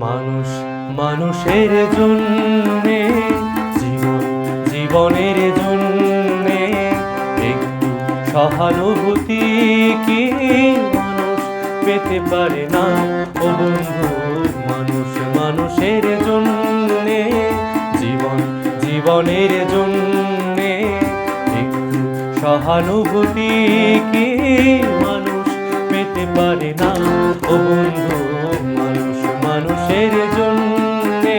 মানুষ মানুষের জন্যে, জীবন জীবনের জন্যে একটু সহানুভূতি কি মানুষ পেতে পারে না? ও বন্ধু, মানুষ মানুষের জন্যে, জীবন জীবনের জন্যে একটু সহানুভূতি কি মানুষ পেতে পারে না? ও বন্ধু, মানুষ মানুষের জন্যে।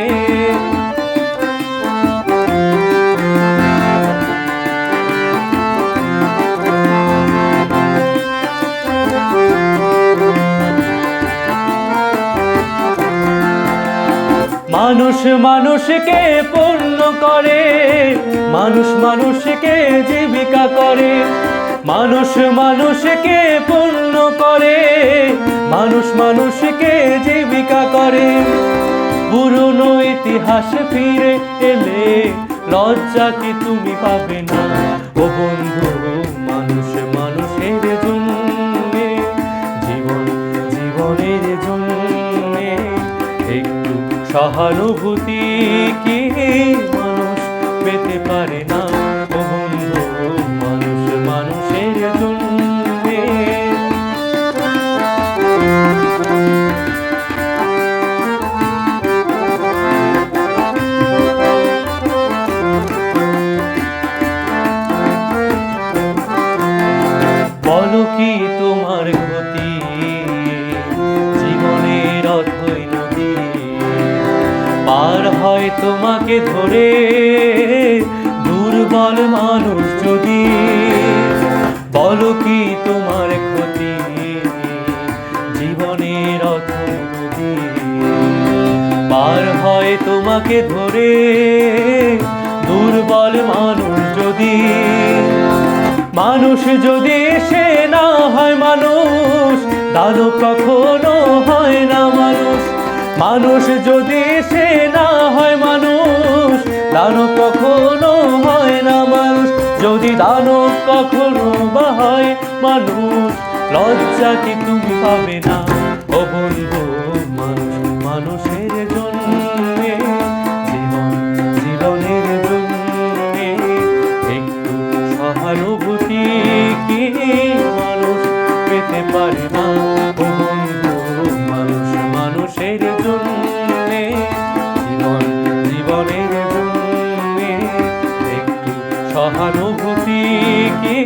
মানুষ মানুষকে পূর্ণ করে, মানুষ মানুষকে জীবিকা করে, মানুষ মানুষকে পূর্ণ করে, মানুষ মানুষকে জীবিকা করে। পুরনো ইতিহাস ফিরে এলে লজ্জা কি তুমি পাবে না? ও বন্ধু, মানুষ মানুষের জন্যে, জীবন জীবনের জন্যে একটু সহানুভূতি কি মানুষ পেতে পারে না? ও বন্ধু, মানুষ মানুষের জন্যে। বলো কি তোমার ক্ষতি, জীবনের অথই নদী পার হয় তোমাকে ধরে দুর্বল মানুষ যদি। বলো কি তোমার ক্ষতি, জীবনের অথই নদী পার হয় তোমাকে ধরে দুর্বল মানুষ যদি। মানুষ যদি সে না হয় মানুষ, দানব কখনো হয় না মানুষ। মানুষ যদি সে না হয় মানুষ, দানব কখনো হয় না মানুষ। যদি দানব কখনো বা হয় মানুষ, লজ্জা কি তুমি পাবে না? ও বন্ধু, মানুষ মানুষের জন্যে, জীবন জীবনের জন্যে একটু সহানুভূতি কি মানুষ পেতে পারে না? ও বন্ধু, মানুষ মানুষের জন্যে, জীবন জীবনের জন্যে একটু সহানুভূতি কি